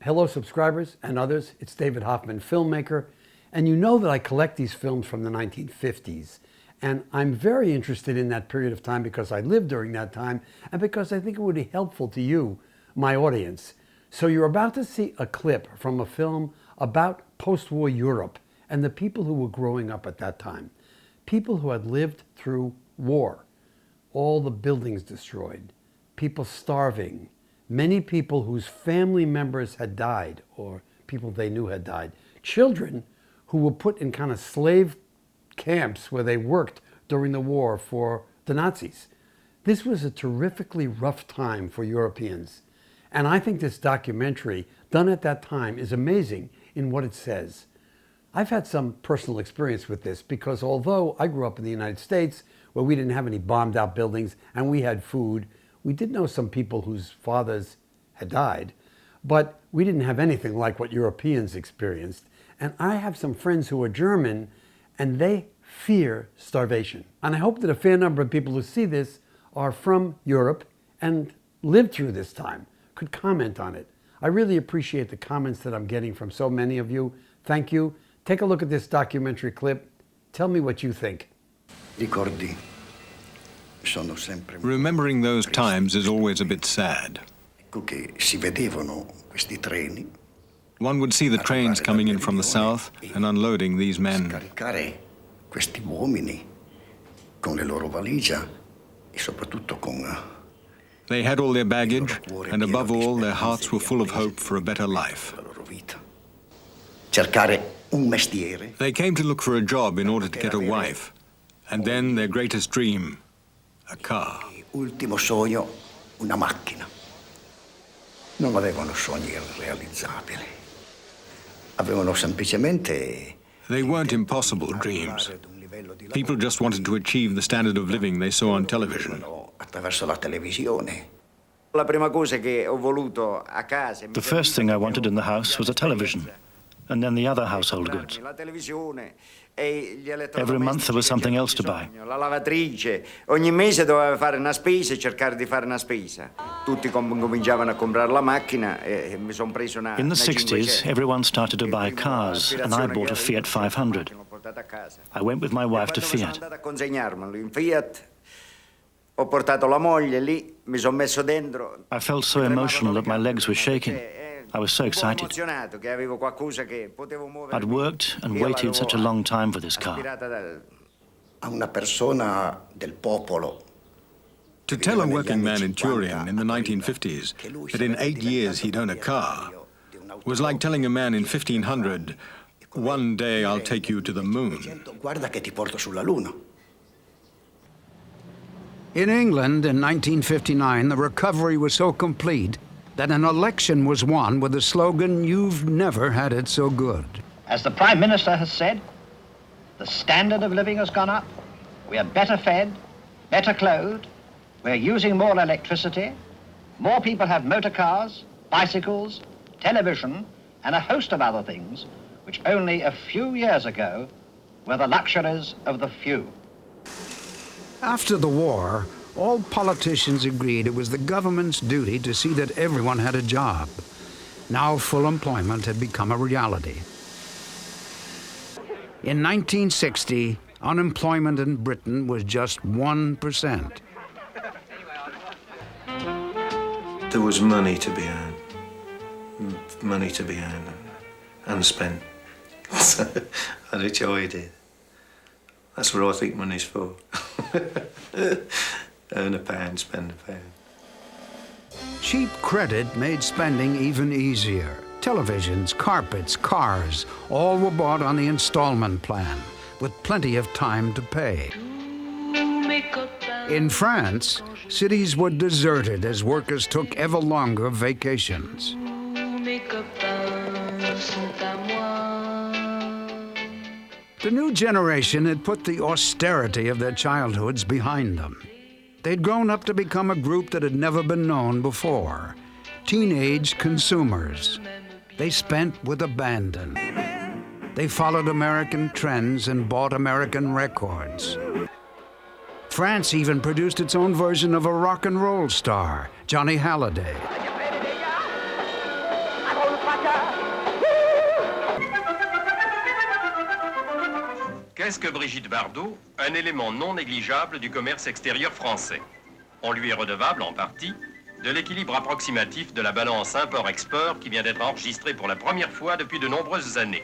Hello subscribers and others, it's David Hoffman, filmmaker, and you know that I collect these films from the 1950s. And I'm very interested in that period of time because I lived during that time and because I think it would be helpful to you, my audience. So you're about to see a clip from a film about post-war Europe and the people who were growing up at that time. People who had lived through war, all the buildings destroyed, people starving, many people whose family members had died or people they knew had died, children who were put in kind of slave camps where they worked during the war for the Nazis. This was a terrifically rough time for Europeans. And I think this documentary, done at that time, is amazing in what it says. I've had some personal experience with this because although I grew up in the United States where we didn't have any bombed out buildings and we had food, we did know some people whose fathers had died, but we didn't have anything like what Europeans experienced. And I have some friends who are German and they fear starvation. And I hope that a fair number of people who see this are from Europe and lived through this time, could comment on it. I really appreciate the comments that I'm getting from so many of you. Thank you. Take a look at this documentary clip. Tell me what you think. Ricordi. Remembering those times is always a bit sad. One would see the trains coming in from the south and unloading these men. They had all their baggage, and above all, their hearts were full of hope for a better life. They came to look for a job in order to get a wife, and then their greatest dream, a car. Ultimo sogno, una macchina. Non avevano sogni irrealizzabili. Avevano semplicemente. They weren't impossible dreams. People just wanted to achieve the standard of living they saw on television. Attraverso la televisione. The first thing I wanted in the house was a television, and then the other household goods. Every month there was something else to buy. La lavatrice, ogni mese doveva fare una spesa e cercare di fare una spesa. Tutti cominciavano a comprare la macchina e mi sono preso una. In the 60s, everyone started to buy cars, and I bought a Fiat 500. I went with my wife to Fiat. Ho portato la moglie lì, mi sono messo dentro. I felt so emotional that my legs were shaking. I was so excited. I'd worked and waited such a long time for this car. A una persona del popolo. To tell a working man in Turin in the 1950s that in 8 years he'd own a car was like telling a man in 1500, one day I'll take you to the moon. Guarda che ti porto sulla luna. In England in 1959, the recovery was so complete that an election was won with the slogan, "You've never had it so good." As the Prime Minister has said, the standard of living has gone up. We are better fed, better clothed. We're using more electricity. More people have motor cars, bicycles, television, and a host of other things, which only a few years ago were the luxuries of the few. After the war, all politicians agreed it was the government's duty to see that everyone had a job. Now full employment had become a reality. In 1960, unemployment in Britain was just 1%. There was money to be earned. Money to be earned and spent. So I'd enjoyed it. That's what I think money's for. Earn a pound, spend a pound. Cheap credit made spending even easier. Televisions, carpets, cars, all were bought on the installment plan, with plenty of time to pay. In France, cities were deserted as workers took ever longer vacations. The new generation had put the austerity of their childhoods behind them. They'd grown up to become a group that had never been known before, teenage consumers. They spent with abandon. They followed American trends and bought American records. France even produced its own version of a rock and roll star, Johnny Hallyday. Qu'est-ce que Brigitte Bardot? Un élément non négligeable du commerce extérieur français. On lui est redevable, en partie, de l'équilibre approximatif de la balance import-export qui vient d'être enregistré pour la première fois depuis de nombreuses années.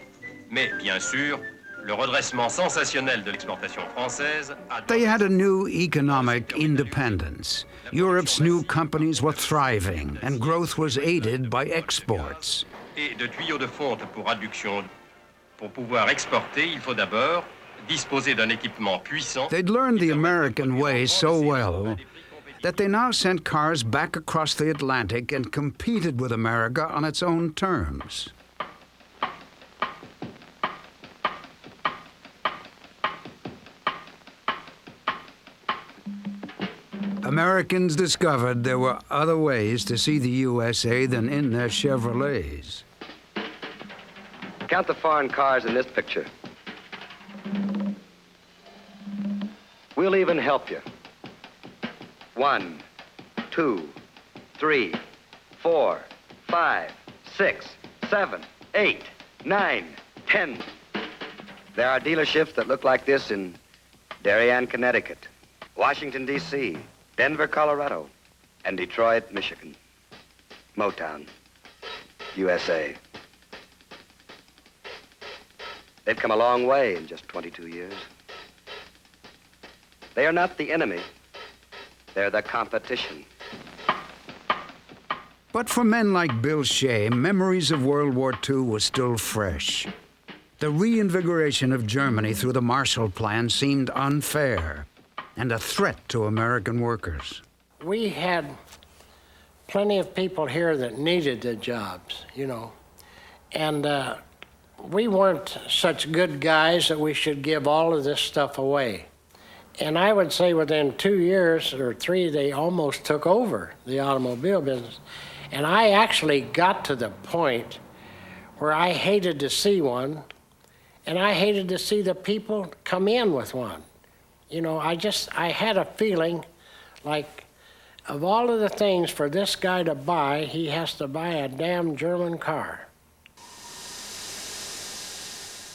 Mais, bien sûr, le redressement sensationnel de l'exportation française a... They had a new economic independence. Europe's new companies were thriving, and growth was aided by exports. Et de tuyaux de fonte pour adduction. Pour pouvoir exporter, il faut d'abord disposer d'un équipement puissant. They'd learned the American way so well that they now sent cars back across the Atlantic and competed with America on its own terms. Americans discovered there were other ways to see the USA than in their Chevrolets. Count the foreign cars in this picture. We'll even help you. 1, 2, 3, 4, 5, 6, 7, 8, 9, 10. There are dealerships that look like this in Darien, Connecticut, Washington, D.C., Denver, Colorado, and Detroit, Michigan. Motown, USA. They've come a long way in just 22 years. They are not the enemy. They're the competition. But for men like Bill Shea, memories of World War II were still fresh. The reinvigoration of Germany through the Marshall Plan seemed unfair and a threat to American workers. We had plenty of people here that needed the jobs, you know, and we weren't such good guys that we should give all of this stuff away. And I would say within 2 years or 3, they almost took over the automobile business. And I actually got to the point where I hated to see one, and I hated to see the people come in with one. You know, I had a feeling like of all of the things for this guy to buy, he has to buy a damn German car.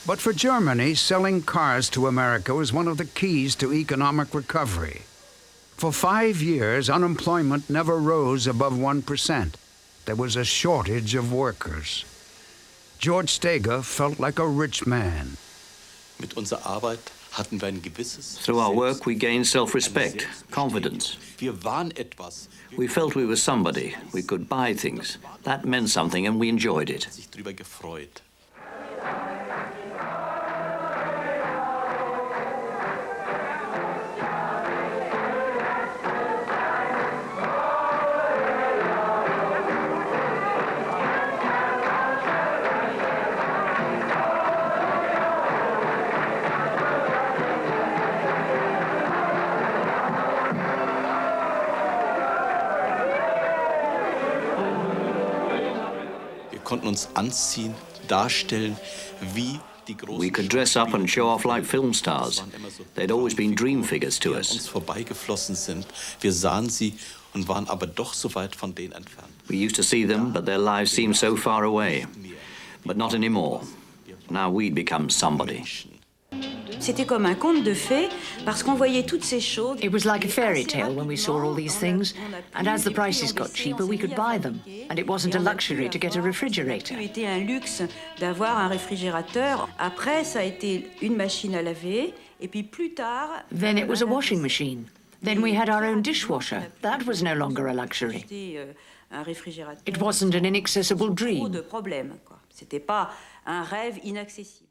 But for Germany, selling cars to America was one of the keys to economic recovery. For 5 years, unemployment never rose above 1%. There was a shortage of workers. George Steger felt like a rich man. Mit unserer Arbeit hatten wir ein gewisses... Through our work, we gained self-respect, confidence. Wir waren etwas. We felt we were somebody. We could buy things. That meant something, and we enjoyed it. Sich drüber gefreut. Konnten uns anziehen, darstellen, wie die großen... We could dress up and show off like film stars. They'd always been dream figures to us. Uns vorbeigeflossen sind. Wir sahen sie und waren aber doch so weit von denen entfernt. We used to see them, but their lives seemed so far away. But not anymore. Now we'd become somebody. C'était comme un conte de fées, parce qu'on voyait toutes ces choses. It was like a fairy tale when we saw all these things, and as the prices got cheaper, we could buy them, and it wasn't a luxury to get a refrigerator. C'était un luxe d'avoir un réfrigérateur. Après, ça a été une machine à laver, et puis plus tard... Then it was a washing machine. Then we had our own dishwasher. That was no longer a luxury. It wasn't an inaccessible dream. C'était pas un rêve inaccessible.